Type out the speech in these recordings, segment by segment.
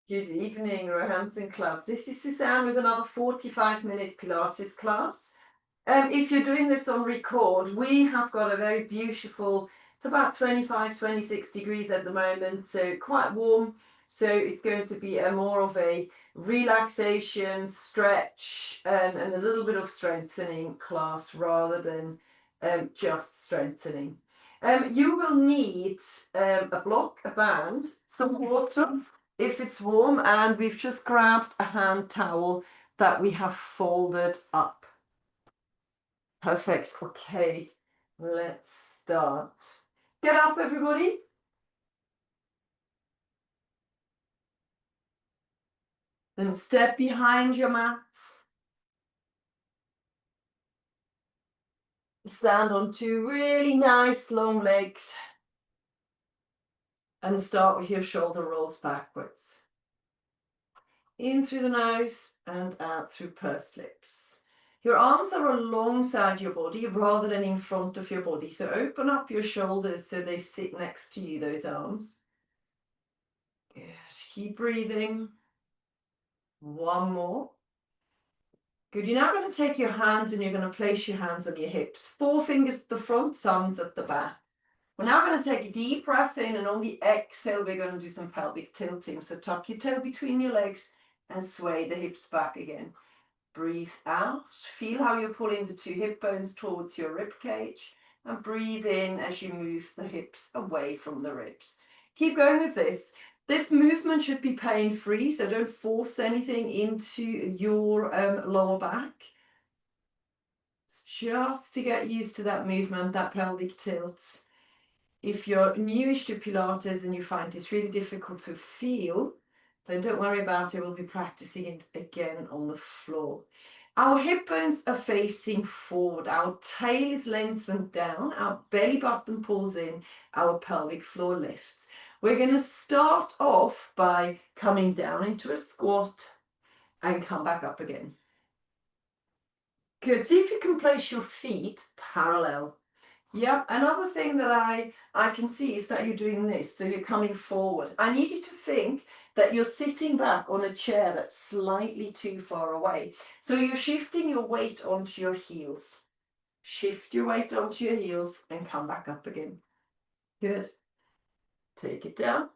Good evening, Roehampton Club. This is Susanne with another 45-minute Pilates class. If you're doing this on record, we have got a very beautiful, it's about 25, 26 degrees at the moment, so quite warm. So it's going to be more of a relaxation, stretch, and a little bit of strengthening class rather than just strengthening. You will need a block, a band, some water if it's warm, and we've just grabbed a hand towel that we have folded up. Perfect. Okay, let's start. Get up, everybody. Then step behind your mats. Stand on two really nice long legs. And start with your shoulder rolls backwards. In through the nose and out through pursed lips. Your arms are alongside your body rather than in front of your body. So open up your shoulders so they sit next to you, those arms. Good. Keep breathing. One more. Good. You're now going to take your hands and you're going to place your hands on your hips. 4 fingers at the front, thumbs at the back. We're now going to take a deep breath in, and on the exhale, we're going to do some pelvic tilting. So tuck your tail between your legs and sway the hips back again. Breathe out. Feel how you're pulling the 2 hip bones towards your rib cage, and breathe in as you move the hips away from the ribs. Keep going with this. This movement should be pain-free, so don't force anything into your lower back. Just to get used to that movement, that pelvic tilt. If you're newish to Pilates and you find this really difficult to feel, then don't worry about it. We'll be practicing it again on the floor. Our hip bones are facing forward. Our tail is lengthened down. Our belly button pulls in. Our pelvic floor lifts. We're going to start off by coming down into a squat and come back up again. Good. See if you can place your feet parallel. Yep, another thing that I can see is that you're doing this, so you're coming forward. I need you to think that you're sitting back on a chair that's slightly too far away. So you're shifting your weight onto your heels. Shift your weight onto your heels and come back up again. Good. Take it down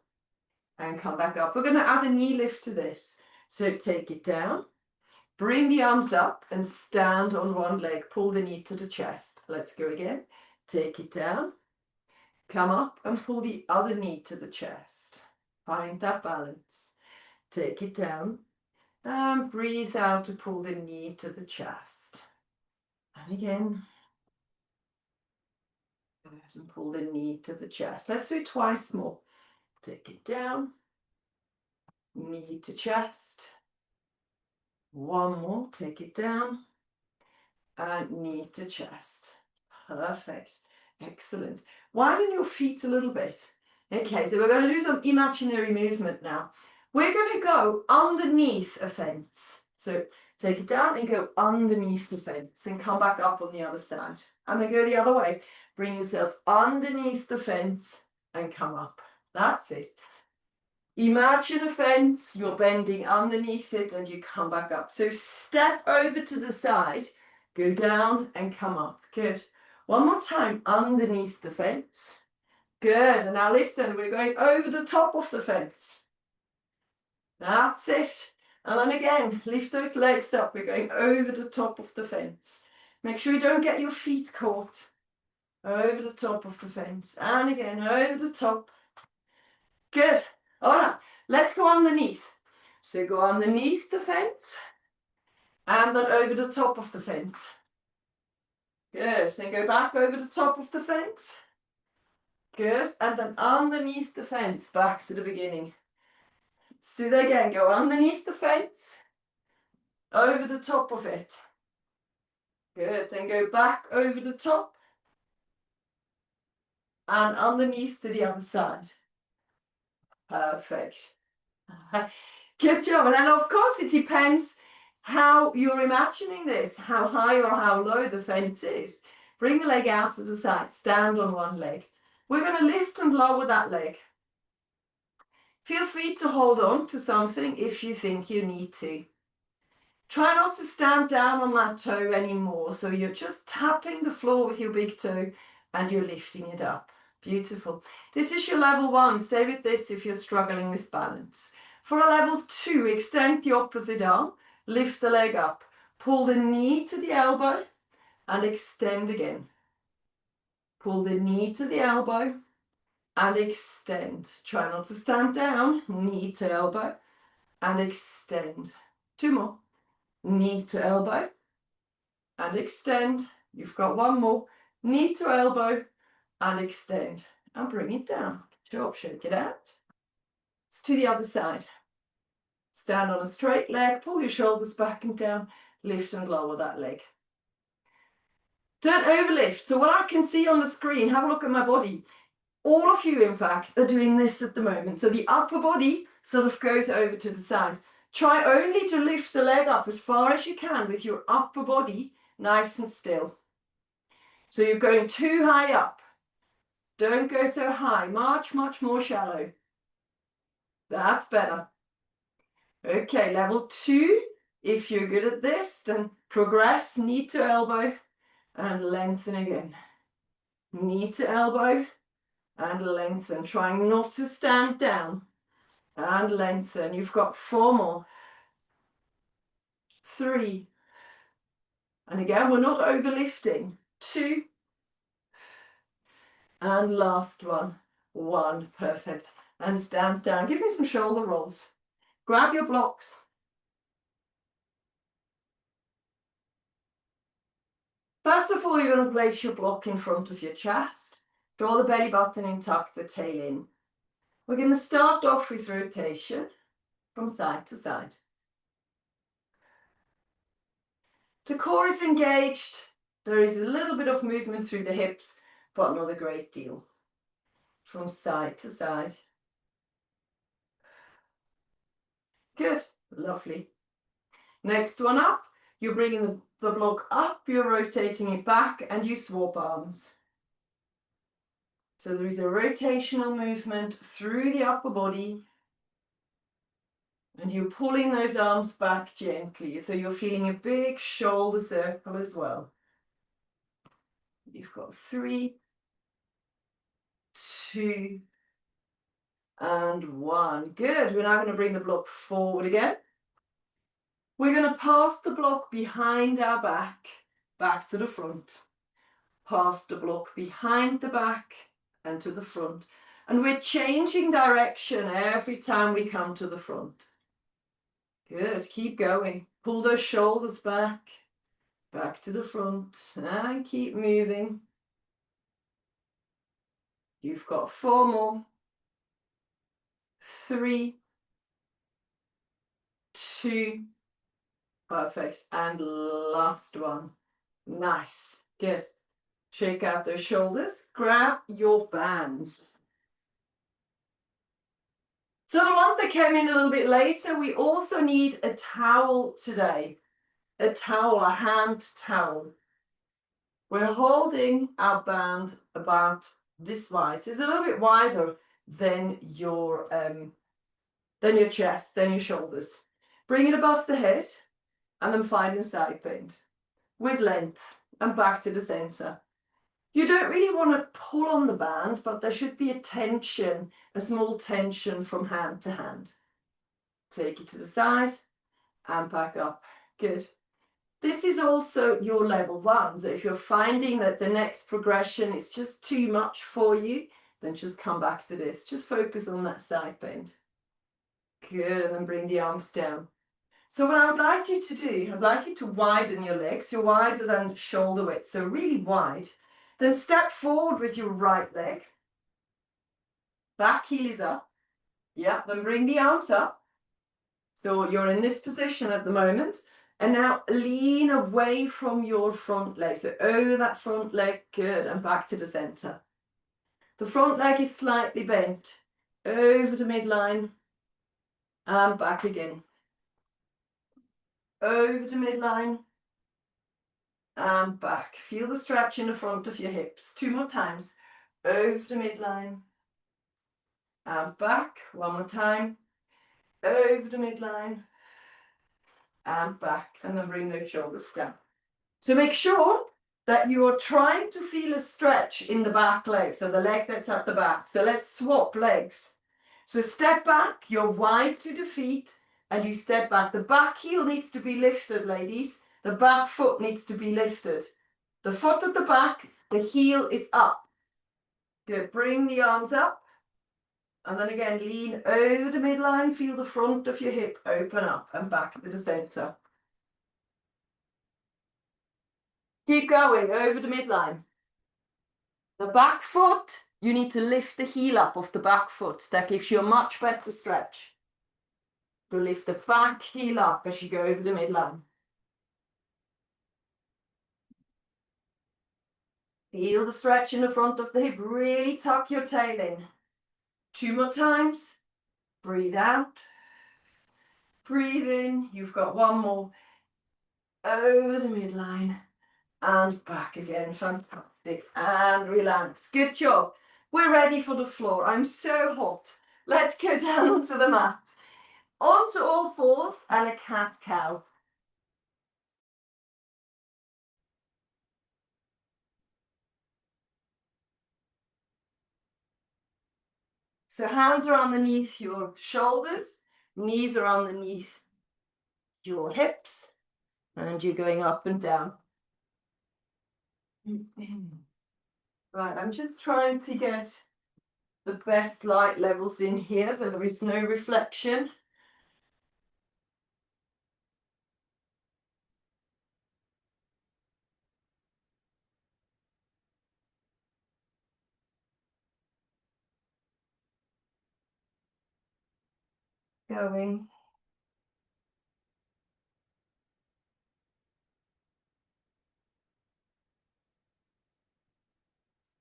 and come back up. We're going to add a knee lift to this. So take it down, bring the arms up and stand on one leg. Pull the knee to the chest. Let's go again. Take it down, come up and pull the other knee to the chest. Find that balance. Take it down and breathe out to pull the knee to the chest. And again. And pull the knee to the chest. Let's do it twice more. Take it down, knee to chest. One more, take it down and knee to chest. Perfect. Excellent. Widen your feet a little bit. Okay, so we're going to do some imaginary movement now. We're going to go underneath a fence. So take it down and go underneath the fence and come back up on the other side. And then go the other way. Bring yourself underneath the fence and come up. That's it. Imagine a fence, you're bending underneath it and you come back up. So step over to the side, go down and come up. Good. One more time, underneath the fence. Good. And now listen, we're going over the top of the fence. That's it. And then again, lift those legs up. We're going over the top of the fence. Make sure you don't get your feet caught. Over the top of the fence. And again, over the top. Good. All right, let's go underneath. So go underneath the fence and then over the top of the fence. Good. Then go back over the top of the fence. Good. And then underneath the fence, back to the beginning. So that again, go underneath the fence, over the top of it. Good. Then go back over the top and underneath to the other side. Perfect. Good job. And then of course it depends how you're imagining this, how high or how low the fence is. Bring the leg out to the side, stand on one leg. We're going to lift and lower that leg. Feel free to hold on to something if you think you need to. Try not to stand down on that toe anymore. So you're just tapping the floor with your big toe and you're lifting it up. Beautiful. This is your level 1. Stay with this if you're struggling with balance. For a level 2, extend the opposite arm. Lift the leg up. Pull the knee to the elbow and extend again. Pull the knee to the elbow and extend. Try not to stand down. Knee to elbow and extend. 2 more. Knee to elbow and extend. You've got 1 more. Knee to elbow and extend. And bring it down. Job, shake it out. It's to the other side. Stand on a straight leg. Pull your shoulders back and down. Lift and lower that leg. Don't overlift. So what I can see on the screen, have a look at my body. All of you, in fact, are doing this at the moment. So the upper body sort of goes over to the side. Try only to lift the leg up as far as you can with your upper body nice and still. So you're going too high up. Don't go so high. Much more shallow. That's better. Okay, level 2. If you're good at this, then progress knee to elbow and lengthen again. Knee to elbow and lengthen. Trying not to stand down. And lengthen. You've got 4 more. 3. And again, we're not overlifting. 2. And last one. 1. Perfect. And stand down. Give me some shoulder rolls. Grab your blocks. First of all, you're going to place your block in front of your chest. Draw the belly button in, tuck the tail in. We're going to start off with rotation from side to side. The core is engaged. There is a little bit of movement through the hips, but not a great deal. From side to side. Good, lovely. Next one up, you're bringing the block up, you're rotating it back, and you swap arms. So there is a rotational movement through the upper body, and you're pulling those arms back gently. So you're feeling a big shoulder circle as well. You've got 3, 2, and 1. Good. We're now going to bring the block forward again. We're going to pass the block behind our back to the front. Pass the block behind the back and to the front. And we're changing direction every time we come to the front. Good. Keep going. Pull those shoulders back to the front, and keep moving. You've got 4 more. 3, 2, perfect, and last one. Nice, good. Shake out those shoulders, grab your bands. So the ones that came in a little bit later, we also need a towel today. A towel, a hand towel. We're holding our band about this wide. So it's a little bit wider than your chest, than your shoulders. Bring it above the head and then find a side bend with length and back to the center. You don't really want to pull on the band, but there should be a tension, a small tension from hand to hand. Take it to the side and back up. Good. This is also your level 1. So if you're finding that the next progression is just too much for you, then just come back to this. Just focus on that side bend. Good, and then bring the arms down. So what I would like you to do, I'd like you to widen your legs. You're wider than shoulder width, so really wide. Then step forward with your right leg. Back heel is up. Yeah, then bring the arms up. So you're in this position at the moment. And now lean away from your front leg. So over that front leg, good, and back to the center. The front leg is slightly bent. Over the midline and back again. Over the midline and back. Feel the stretch in the front of your hips. 2 more times. Over the midline and back. One more time. Over the midline and back, and then bring those shoulders down. So make sure that you are trying to feel a stretch in the back leg, so the leg that's at the back. So let's swap legs. So step back, you're wide through the feet, and you step back. The back heel needs to be lifted, ladies. The back foot needs to be lifted. The foot at the back, the heel is up. Good, bring the arms up. And then again, lean over the midline, feel the front of your hip open up and back to the center. Keep going over the midline. The back foot, you need to lift the heel up of the back foot. That gives you a much better stretch. So lift the back heel up as you go over the midline. Feel the stretch in the front of the hip. Really tuck your tail in. 2 more times. Breathe out. Breathe in. You've got 1 more. Over the midline. And back again. Fantastic. And relax. Good job. We're ready for the floor. I'm so hot. Let's go down onto the mat. Onto all fours and a cat-cow. So hands are underneath your shoulders, knees are underneath your hips, and you're going up and down. Right, I'm just trying to get the best light levels in here so there is no reflection. Going.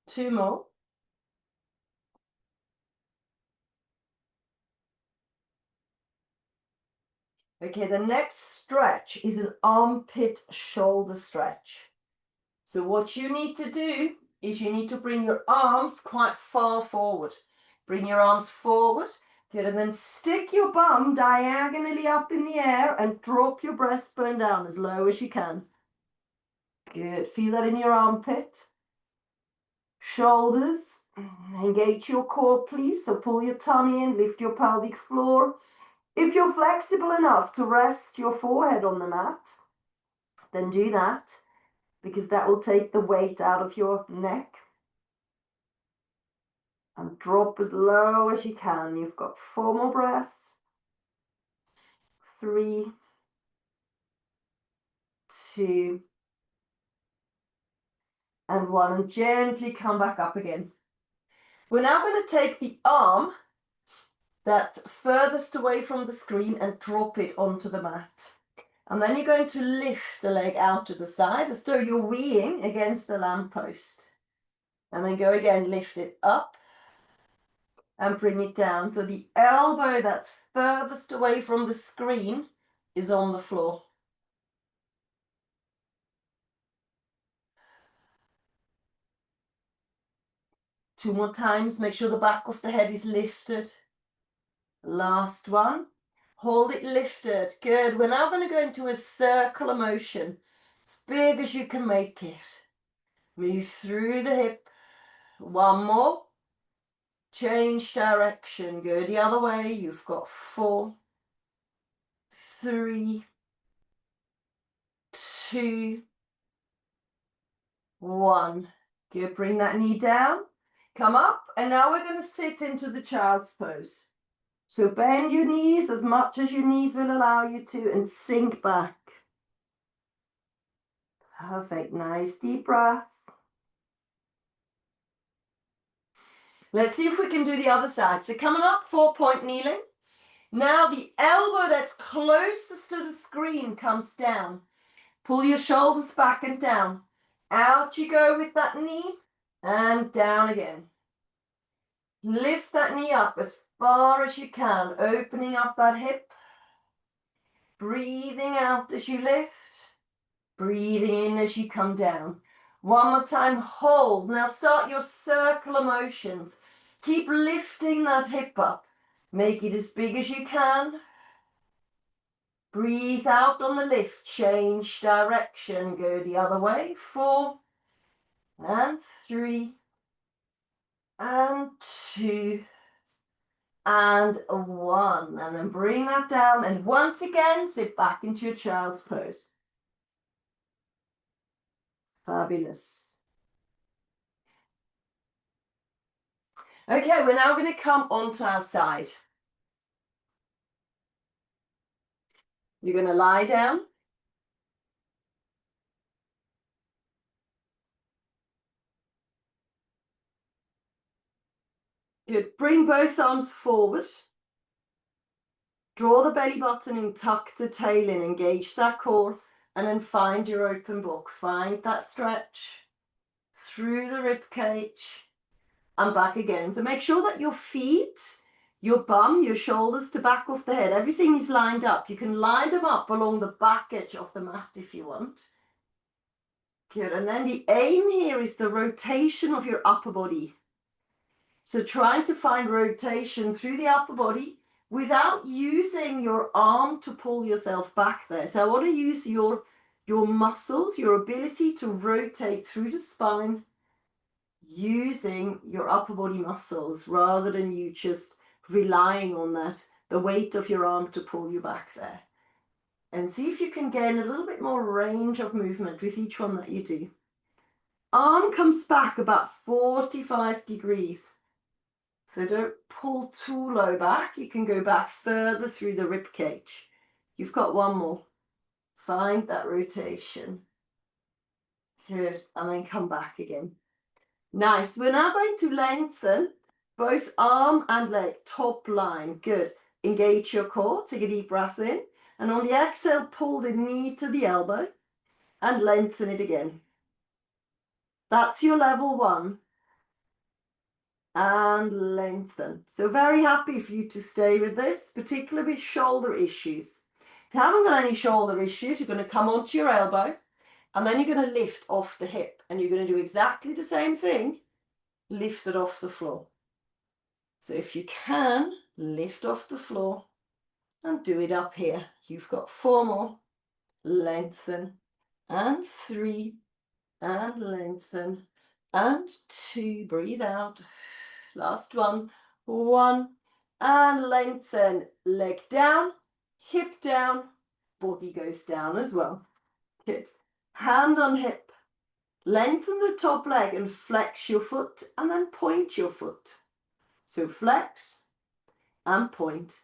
Two more. Okay, the next stretch is an armpit shoulder stretch. So what you need to do is you need to bring your arms quite far forward. Bring your arms forward. Good, and then stick your bum diagonally up in the air and drop your breastbone down as low as you can. Good, feel that in your armpit. Shoulders, engage your core please. So pull your tummy in, lift your pelvic floor. If you're flexible enough to rest your forehead on the mat, then do that, because that will take the weight out of your neck. And drop as low as you can. You've got 4 more breaths. 3, 2, and 1. And gently come back up again. We're now going to take the arm that's furthest away from the screen and drop it onto the mat. And then you're going to lift the leg out to the side as though you're weeing against the lamppost. And then go again, lift it up and bring it down. So the elbow that's furthest away from the screen is on the floor. Two more times, make sure the back of the head is lifted. Last one. Hold it lifted. Good. We're now going to go into a circular motion, as big as you can make it. Move through the hip. 1 more. Change direction. Go the other way. You've got 4, 3, 2, 1. Good. Bring that knee down. Come up. And now we're going to sit into the child's pose. So bend your knees as much as your knees will allow you to and sink back. Perfect. Nice deep breaths. Let's see if we can do the other side. So coming up, 4-point kneeling. Now the elbow that's closest to the screen comes down. Pull your shoulders back and down. Out you go with that knee and down again. Lift that knee up as far as you can, opening up that hip. Breathing out as you lift. Breathing in as you come down. 1 more time, hold. Now start your circular motions. Keep lifting that hip up. Make it as big as you can. Breathe out on the lift. Change direction. Go the other way. 4 and 3 and 2 and 1. And then bring that down. And once again, sit back into your child's pose. Fabulous. Okay, we're now going to come onto our side. You're going to lie down. Good. Bring both arms forward. Draw the belly button in, tuck the tail in, engage that core, and then find your open book. Find that stretch through the rib cage and back again. So make sure that your feet, your bum, your shoulders to back off the head, everything is lined up. You can line them up along the back edge of the mat if you want. Good. And then the aim here is the rotation of your upper body. So trying to find rotation through the upper body without using your arm to pull yourself back there. So I want to use your muscles, your ability to rotate through the spine using your upper body muscles rather than you just relying on the weight of your arm to pull you back there. And see if you can gain a little bit more range of movement with each one that you do. Arm comes back about 45 degrees. So don't pull too low back. You can go back further through the rib cage. You've got one more. Find that rotation. Good. And then come back again. Nice. We're now going to lengthen both arm and leg. Top line. Good. Engage your core. Take a deep breath in. And on the exhale, pull the knee to the elbow and lengthen it again. That's your level 1. And lengthen. So very happy for you to stay with this, particularly with shoulder issues. If you haven't got any shoulder issues, you're going to come onto your elbow and then you're going to lift off the hip and you're going to do exactly the same thing, lift it off the floor. So if you can, lift off the floor and do it up here. You've got 4 more. Lengthen and 3 and lengthen and 2. Breathe out. Last one. 1 and lengthen. Leg down, hip down, body goes down as well. Good. Hand on hip. Lengthen the top leg and flex your foot and then point your foot. So flex and point.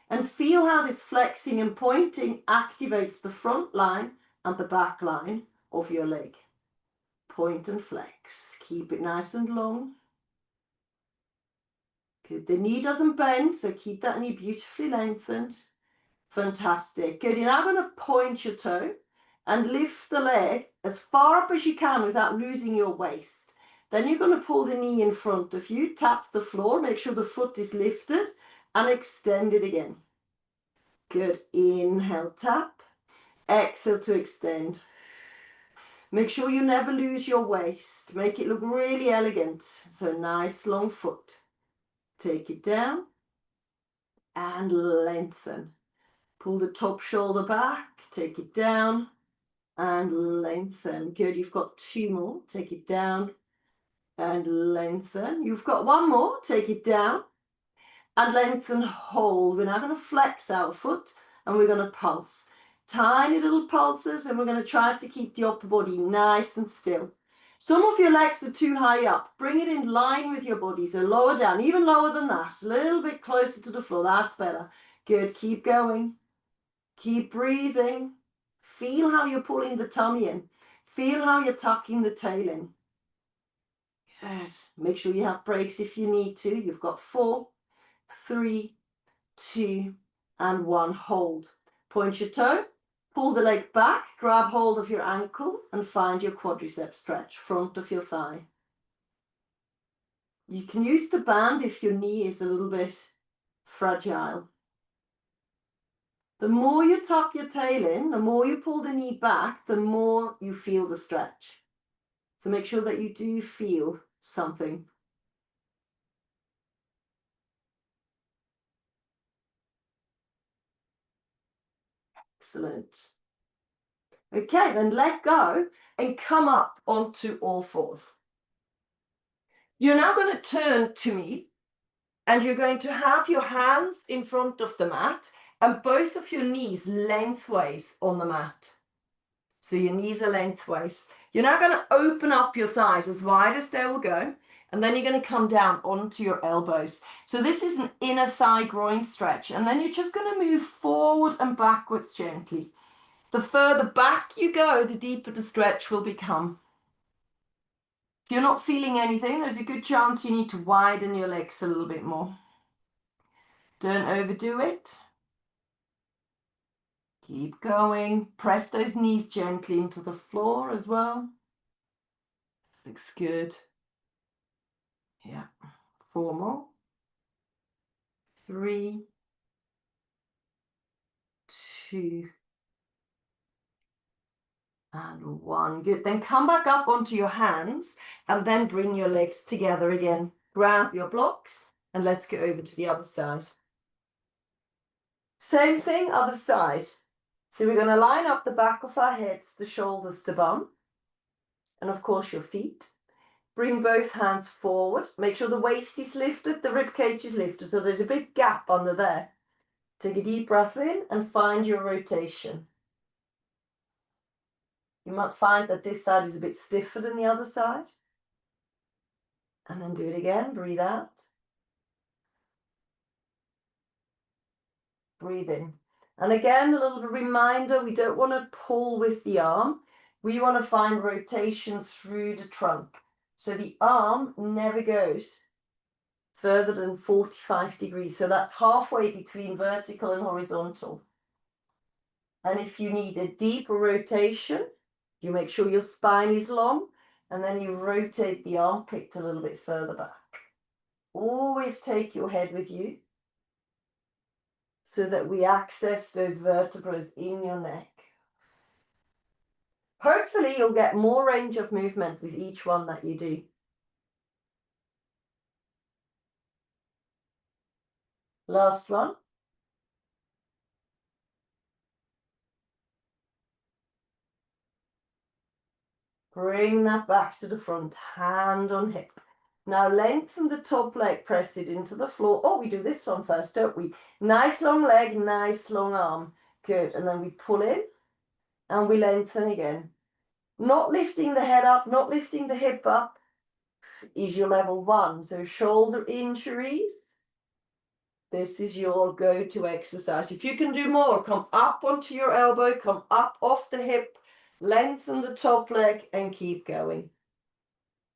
And feel how this flexing and pointing activates the front line and the back line of your leg. Point and flex. Keep it nice and long. Good. The knee doesn't bend, so keep that knee beautifully lengthened. Fantastic. Good. You're now going to point your toe and lift the leg as far up as you can without losing your waist. Then you're going to pull the knee in front of you, tap the floor, make sure the foot is lifted and extend it again. Good. Inhale, tap. Exhale to extend. Make sure you never lose your waist. Make it look really elegant. So nice long foot. Take it down and lengthen. Pull the top shoulder back, take it down and lengthen. Good, you've got 2 more. Take it down and lengthen. You've got 1 more. Take it down and lengthen, hold. We're now going to flex our foot and we're going to pulse. Tiny little pulses, and we're going to try to keep the upper body nice and still. Some of your legs are too high up. Bring it in line with your body, so lower down, even lower than that. A little bit closer to the floor, that's better. Good, keep going. Keep breathing. Feel how you're pulling the tummy in. Feel how you're tucking the tail in. Yes, make sure you have breaks if you need to. You've got 4, 3, 2, and 1. Hold. Point your toe. Pull the leg back, grab hold of your ankle and find your quadricep stretch, front of your thigh. You can use the band if your knee is a little bit fragile. The more you tuck your tail in, the more you pull the knee back, the more you feel the stretch. So make sure that you do feel something. Excellent. Okay, then let go and come up onto all fours. You're now going to turn to me and you're going to have your hands in front of the mat and both of your knees lengthways on the mat. So your knees are lengthways. You're now going to open up your thighs as wide as they will go, and then you're going to come down onto your elbows. So this is an inner thigh groin stretch, and then you're just going to move forward and backwards gently. The further back you go, the deeper the stretch will become. If you're not feeling anything, there's a good chance you need to widen your legs a little bit more. Don't overdo it. Keep going. Press those knees gently into the floor as well. Looks good. Yeah. 4 more. 3, 2, and 1. Good. Then come back up onto your hands and then bring your legs together again. Grab your blocks and let's go over to the other side. Same thing, other side. So we're going to line up the back of our heads, the shoulders to bum, and of course your feet. Bring both hands forward. Make sure the waist is lifted, the rib cage is lifted, so there's a big gap under there. Take a deep breath in and find your rotation. You might find that this side is a bit stiffer than the other side. And then do it again. Breathe out. Breathe in. And again, a little reminder, we don't want to pull with the arm. We want to find rotation through the trunk. So the arm never goes further than 45 degrees. So that's halfway between vertical and horizontal. And if you need a deeper rotation, you make sure your spine is long, and then you rotate the armpit a little bit further back. Always take your head with you so that we access those vertebrae in your neck. Hopefully you'll get more range of movement with each one that you do. Last one. Bring that back to the front, hand on hip. Now lengthen the top leg, press it into the floor. Oh, we do this one first, don't we? Nice long leg, nice long arm. Good, and then we pull in and we lengthen again. Not lifting the head up, not lifting the hip up is your level 1. So shoulder injuries, this is your go-to exercise. If you can do more, come up onto your elbow, come up off the hip, lengthen the top leg and keep going.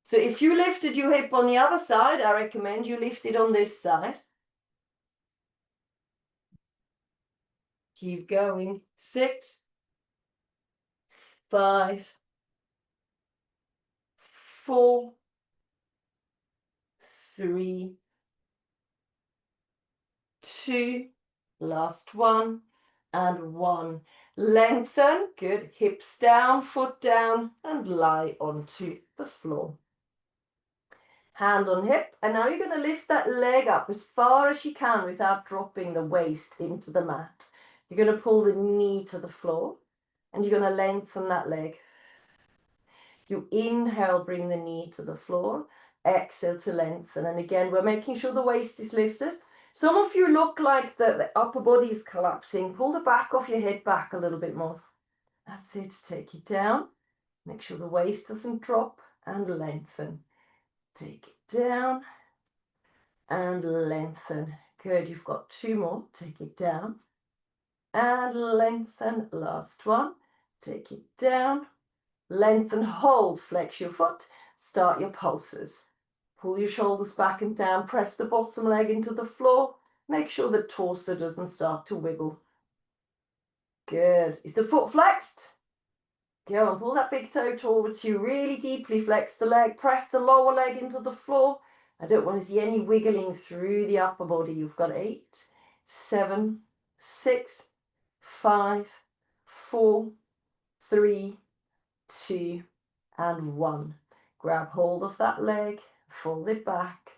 So if you lifted your hip on the other side, I recommend you lift it on this side. Keep going. 6, 5, 4, 3, 2, last one, and 1. Lengthen, good, hips down, foot down, and lie onto the floor. Hand on hip, and now you're going to lift that leg up as far as you can without dropping the waist into the mat. You're going to pull the knee to the floor, and you're going to lengthen that leg. You inhale, bring the knee to the floor, exhale to lengthen, and again, we're making sure the waist is lifted. Some of you look like the upper body is collapsing. Pull the back of your head back a little bit more. That's it. Take it down. Make sure the waist doesn't drop and lengthen. Take it down and lengthen. Good. You've got 2 more. Take it down and lengthen. Last one. Take it down, lengthen, hold, flex your foot, start your pulses. Pull your shoulders back and down, press the bottom leg into the floor. Make sure the torso doesn't start to wiggle. Good. Is the foot flexed? Go on, pull that big toe towards you. Really deeply flex the leg. Press the lower leg into the floor. I don't want to see any wiggling through the upper body. You've got 8, 7, 6, 5, 4, 3, 2, and 1. Grab hold of that leg, fold it back,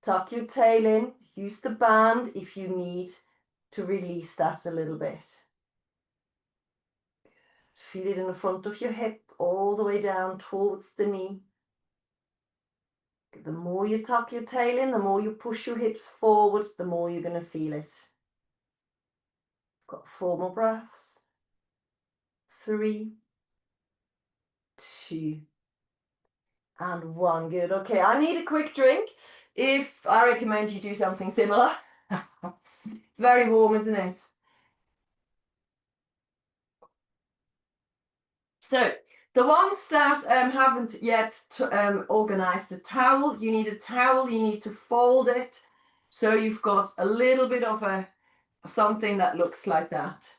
tuck your tail in, use the band if you need to release that a little bit. Feel it in the front of your hip, all the way down towards the knee. The more you tuck your tail in, the more you push your hips forward, the more you're going to feel it. Got 4 more breaths. 3, 2, and 1. Good. Okay, I need a quick drink. If I recommend you do something similar. It's very warm, isn't it? So, the ones that haven't yet organized a towel, you need a towel, you need to fold it. So you've got a little bit of something that looks like that.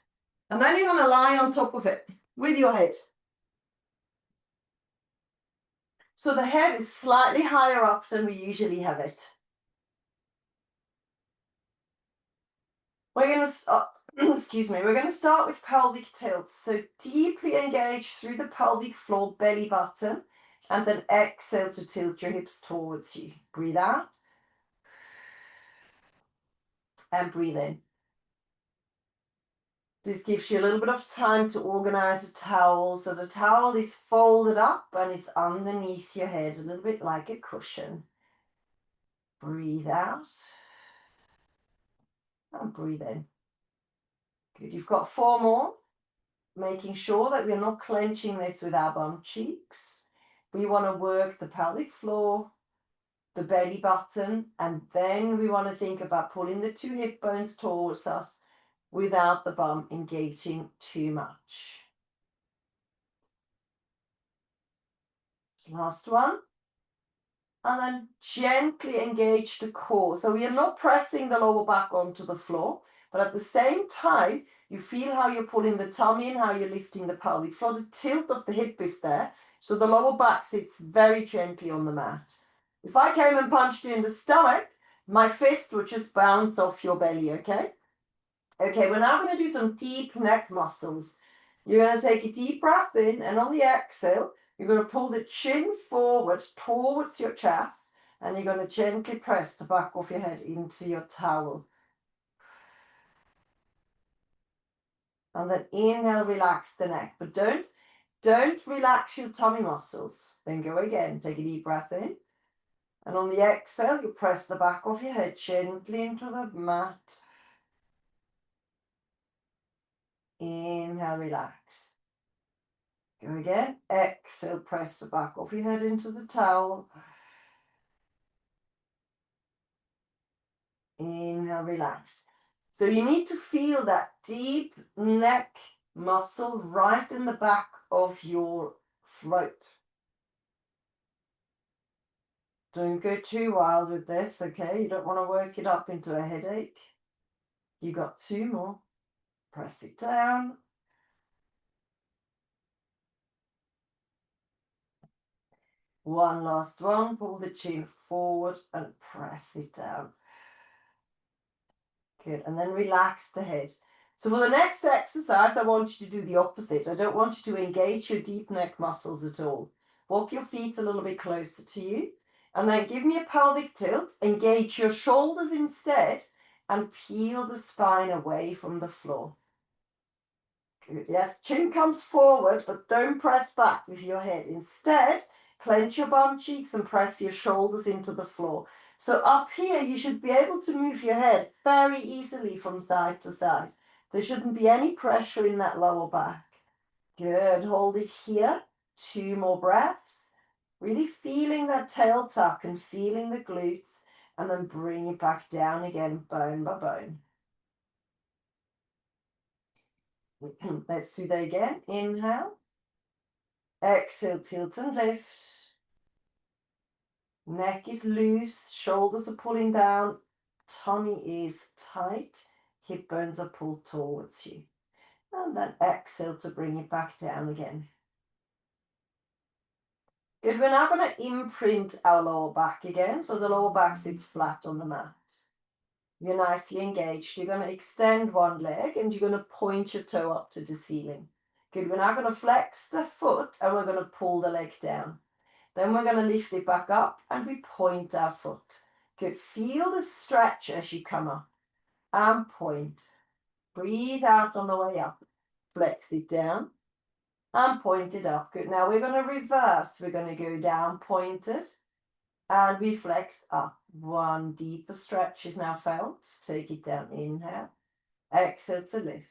And then you're going to lie on top of it with your head. So the head is slightly higher up than we usually have it. We're going to start, excuse me, we're going to start with pelvic tilts. So deeply engage through the pelvic floor, belly button, and then exhale to tilt your hips towards you. Breathe out. And breathe in. This gives you a little bit of time to organize the towel. So the towel is folded up and it's underneath your head, a little bit like a cushion. Breathe out. And breathe in. Good, you've got 4 more. Making sure that we're not clenching this with our bum cheeks. We want to work the pelvic floor, the belly button, and then we want to think about pulling the 2 hip bones towards us without the bum engaging too much. Last one. And then gently engage the core. So we are not pressing the lower back onto the floor, but at the same time, you feel how you're pulling the tummy in, how you're lifting the pelvic floor. The tilt of the hip is there, so the lower back sits very gently on the mat. If I came and punched you in the stomach, my fist would just bounce off your belly, okay? Okay, we're now going to do some deep neck muscles. You're going to take a deep breath in, and on the exhale, you're going to pull the chin forward towards your chest, and you're going to gently press the back of your head into your towel. And then inhale, relax the neck, but don't relax your tummy muscles. Then go again, take a deep breath in. And on the exhale, you press the back of your head gently into the mat. Inhale, relax. Go again. Exhale, press the back of your head into the towel. Inhale, relax. So you need to feel that deep neck muscle right in the back of your throat. Don't go too wild with this, okay? You don't want to work it up into a headache. You got 2 more. Press it down. One last one. Pull the chin forward and press it down. Good. And then relax the head. So for the next exercise, I want you to do the opposite. I don't want you to engage your deep neck muscles at all. Walk your feet a little bit closer to you. And then give me a pelvic tilt. Engage your shoulders instead and peel the spine away from the floor. Good. Yes, chin comes forward, but don't press back with your head. Instead, clench your bum cheeks and press your shoulders into the floor. So up here, you should be able to move your head very easily from side to side. There shouldn't be any pressure in that lower back. Good. Hold it here. 2 more breaths. Really feeling that tail tuck and feeling the glutes, and then bring it back down again, bone by bone. Let's do that again. Inhale. Exhale, tilt and lift. Neck is loose, shoulders are pulling down, tummy is tight, hip bones are pulled towards you. And then exhale to bring it back down again. Good, we're now going to imprint our lower back again, so the lower back sits flat on the mat. You're nicely engaged. You're going to extend one leg and you're going to point your toe up to the ceiling. Good, we're now going to flex the foot and we're going to pull the leg down. Then we're going to lift it back up and we point our foot. Good. Feel the stretch as you come up and point. Breathe out on the way up. Flex it down and pointed up. Good. Now we're going to reverse. We're going to go down, pointed, and we flex up. One deeper stretch is now felt. Take it down, inhale. Exhale to lift.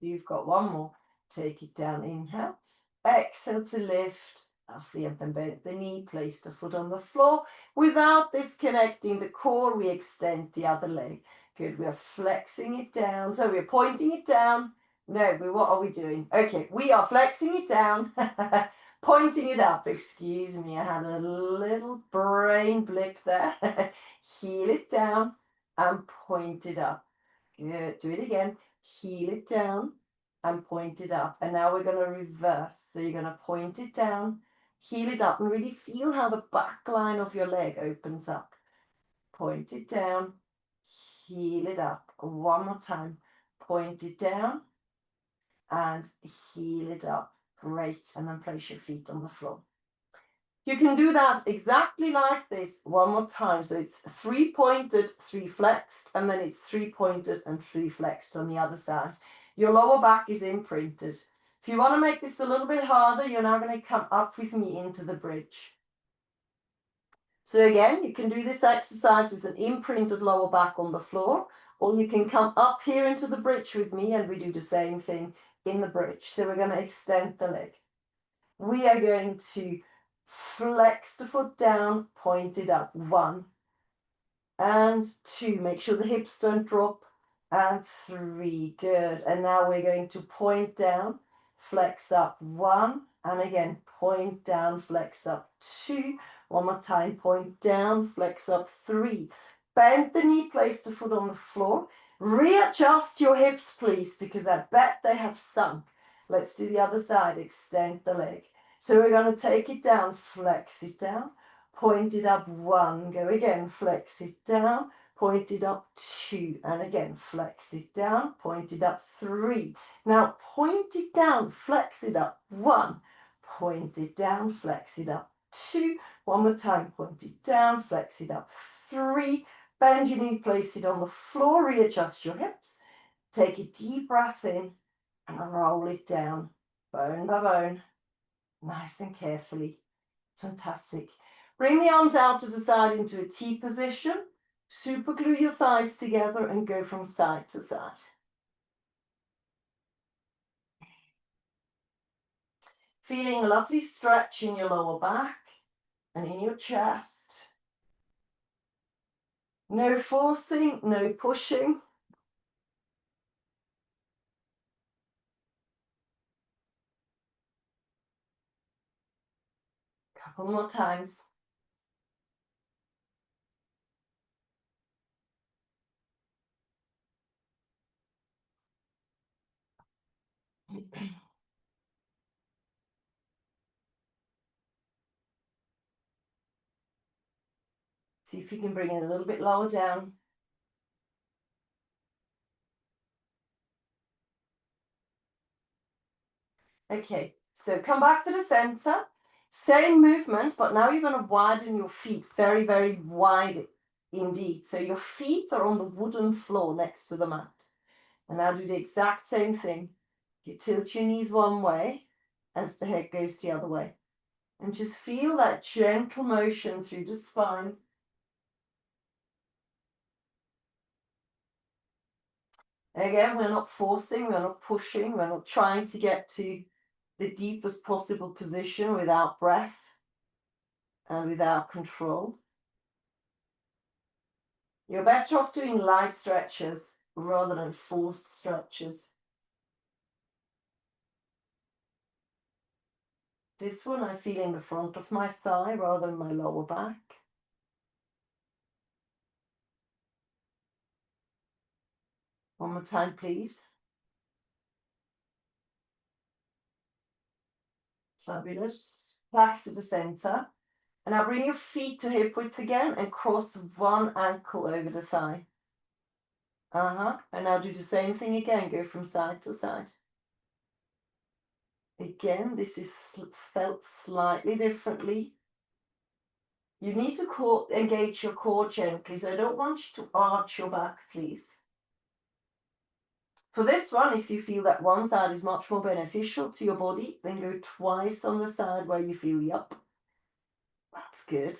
You've got one more. Take it down, inhale. Exhale to lift. Lovely, and then bend the knee, place the foot on the floor. Without disconnecting the core, we extend the other leg. Good, we're flexing it down. So we're pointing it down. No, what are we doing? Okay, we are flexing it down, pointing it up. Excuse me, I had a little brain blip there. Heel it down and point it up. Good, do it again. Heel it down and point it up. And now we're going to reverse. So you're going to point it down, heel it up, and really feel how the back line of your leg opens up. Point it down, heel it up. One more time. Point it down and heel it up. Great. And then place your feet on the floor. You can do that exactly like this one more time. So it's 3 pointed, 3 flexed, and then it's 3 pointed and 3 flexed on the other side. Your lower back is imprinted. If you want to make this a little bit harder, you're now going to come up with me into the bridge. So again, you can do this exercise with an imprinted lower back on the floor, or you can come up here into the bridge with me and we do the same thing in the bridge. So we're going to extend the leg. We are going to flex the foot down, point it up. 1 and 2. Make sure the hips don't drop. And 3. Good. And now we're going to point down, flex up. 1. And again, point down, flex up. 2. One more time, point down, flex up. 3. Bend the knee, place the foot on the floor. Readjust your hips, please, because I bet they have sunk. Let's do the other side. Extend the leg. So we're going to take it down, flex it down, point it up. 1, go again, flex it down, point it up. 2, and again, flex it down, point it up. 3. Now point it down, flex it up. 1, point it down, flex it up. 2, one more time, point it down, flex it up. 3, bend your knee, place it on the floor, readjust your hips, take a deep breath in, and roll it down, bone by bone. Nice and carefully. Fantastic. Bring the arms out to the side into a T position. Super glue your thighs together and go from side to side. Feeling a lovely stretch in your lower back and in your chest. No forcing, no pushing. Couple more times. See if you can bring it a little bit lower down. Okay, so come back to the center. Same movement, but now you're going to widen your feet very, very wide indeed. So your feet are on the wooden floor next to the mat. And now do the exact same thing. You tilt your knees one way as the head goes the other way. And just feel that gentle motion through the spine. Again, we're not forcing, we're not pushing, we're not trying to get to the deepest possible position without breath and without control. You're better off doing light stretches rather than forced stretches. This one I feel in the front of my thigh rather than my lower back. One more time, please. Fabulous. Back to the center. And now bring your feet to hip width again and cross one ankle over the thigh. And now do the same thing again. Go from side to side. Again, this is felt slightly differently. You need to engage your core gently, so I don't want you to arch your back, please. For this one, if you feel that one side is much more beneficial to your body, then go twice on the side where you feel, yup, that's good.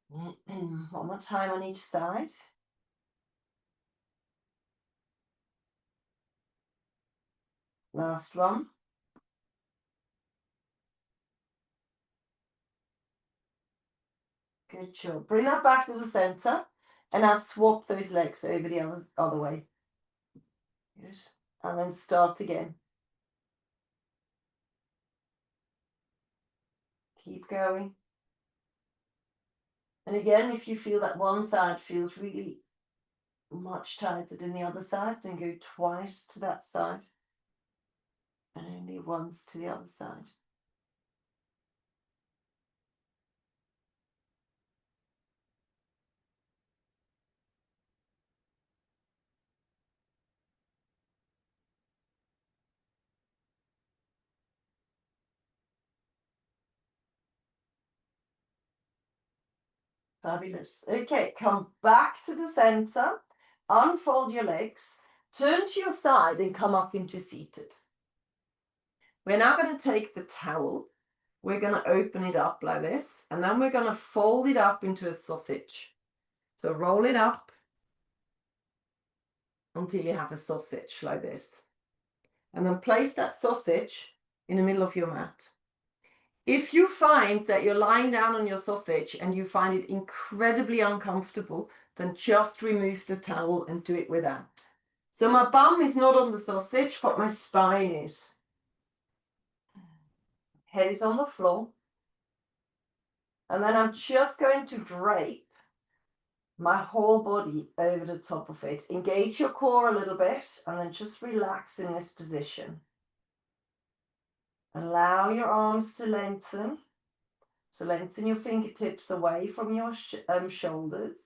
One more time on each side. Last one. Good job. Bring that back to the center and now swap those legs over the other way. Good. And then start again. Keep going. And again, if you feel that one side feels really much tighter than the other side, then go twice to that side and only once to the other side. Fabulous. Okay, come back to the center, unfold your legs, turn to your side and come up into seated. We're now going to take the towel, we're going to open it up like this, and then we're going to fold it up into a sausage. So roll it up until you have a sausage like this. And then place that sausage in the middle of your mat. If you find that you're lying down on your sausage and you find it incredibly uncomfortable, then just remove the towel and do it without. So my bum is not on the sausage, but my spine is. Head is on the floor. And then I'm just going to drape my whole body over the top of it. Engage your core a little bit and then just relax in this position. Allow your arms to lengthen. So lengthen your fingertips away from your shoulders.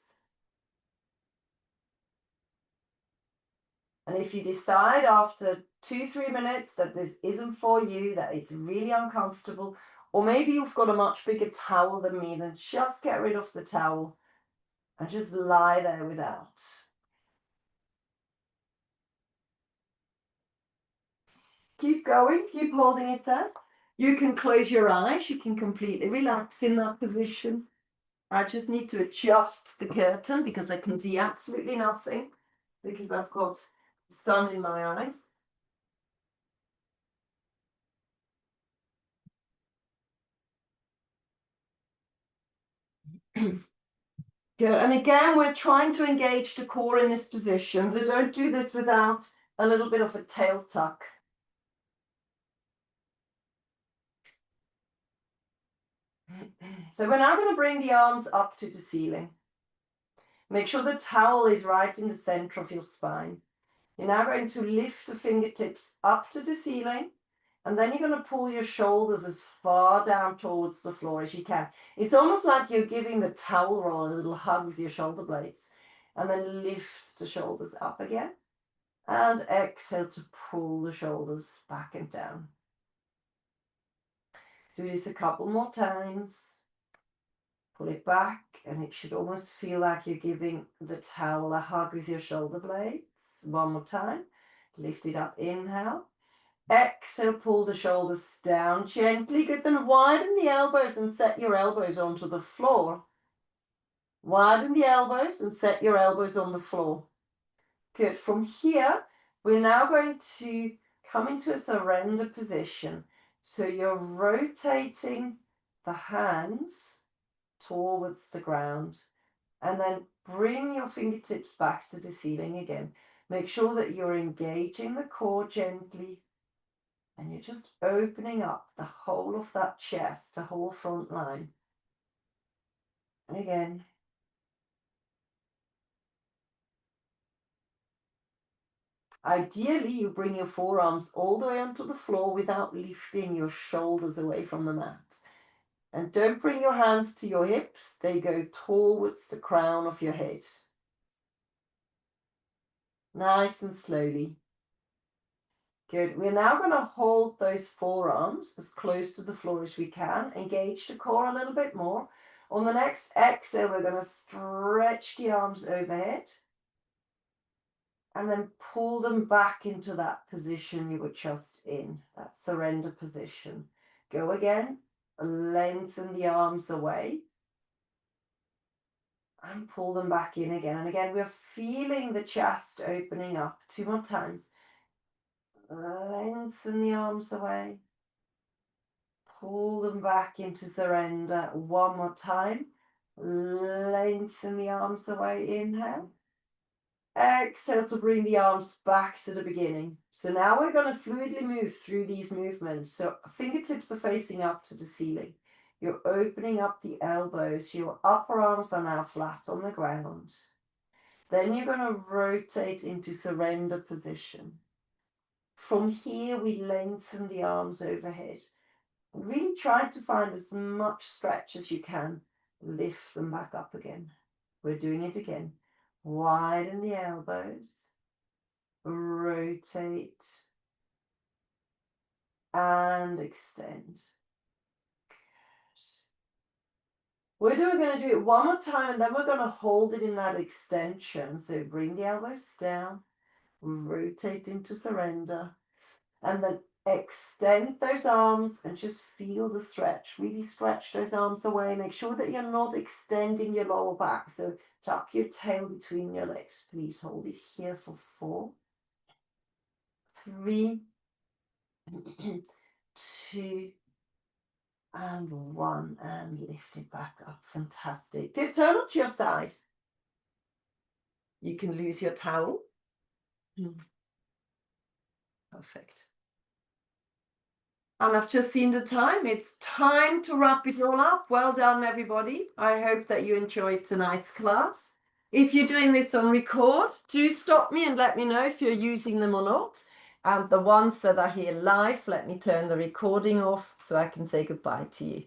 And if you decide after 2-3 minutes that this isn't for you, that it's really uncomfortable, or maybe you've got a much bigger towel than me, then just get rid of the towel and just lie there without. Keep going, keep holding it down. You can close your eyes, you can completely relax in that position. I just need to adjust the curtain because I can see absolutely nothing because I've got sun in my eyes. Good. And again, we're trying to engage the core in this position, so don't do this without a little bit of a tail tuck. So we're now going to bring the arms up to the ceiling. Make sure the towel is right in the center of your spine. You're now going to lift the fingertips up to the ceiling, and then you're going to pull your shoulders as far down towards the floor as you can. It's almost like you're giving the towel roll a little hug with your shoulder blades. And then lift the shoulders up again. And exhale to pull the shoulders back and down. Do this a couple more times. Pull it back, and it should almost feel like you're giving the towel a hug with your shoulder blades. One more time. Lift it up, inhale. Exhale, pull the shoulders down gently. Good, then widen the elbows and set your elbows onto the floor. Widen the elbows and set your elbows on the floor. Good, from here, we're now going to come into a surrender position. So you're rotating the hands towards the ground and then bring your fingertips back to the ceiling again. Make sure that you're engaging the core gently and you're just opening up the whole of that chest, the whole front line. And again. Ideally, you bring your forearms all the way onto the floor without lifting your shoulders away from the mat. And don't bring your hands to your hips. They go towards the crown of your head. Nice and slowly. Good. We're now going to hold those forearms as close to the floor as we can. Engage the core a little bit more. On the next exhale, we're going to stretch the arms overhead and then pull them back into that position you were just in, that surrender position. Go again. Lengthen the arms away and pull them back in again. And again, we're feeling the chest opening up. 2 more times. Lengthen the arms away. Pull them back into surrender. 1 more time. Lengthen the arms away. Inhale. Exhale to bring the arms back to the beginning. So now we're going to fluidly move through these movements. So fingertips are facing up to the ceiling. You're opening up the elbows. Your upper arms are now flat on the ground. Then you're going to rotate into surrender position. From here, we lengthen the arms overhead. Really try to find as much stretch as you can. Lift them back up again. We're doing it again. Widen the elbows. Rotate. And extend. We're going to do it 1 more time, and then we're going to hold it in that extension. So bring the elbows down. Rotate into surrender. And then extend those arms and just feel the stretch. Really stretch those arms away. Make sure that you're not extending your lower back. So tuck your tail between your legs. Please hold it here for 4, 3, 2, and 1. And lift it back up. Fantastic. Good. Turn onto your side. You can lose your towel. Perfect. And I've just seen the time. It's time to wrap it all up. Well done, everybody. I hope that you enjoyed tonight's class. If you're doing this on record, do stop me and let me know if you're using them or not. And the ones that are here live, let me turn the recording off so I can say goodbye to you.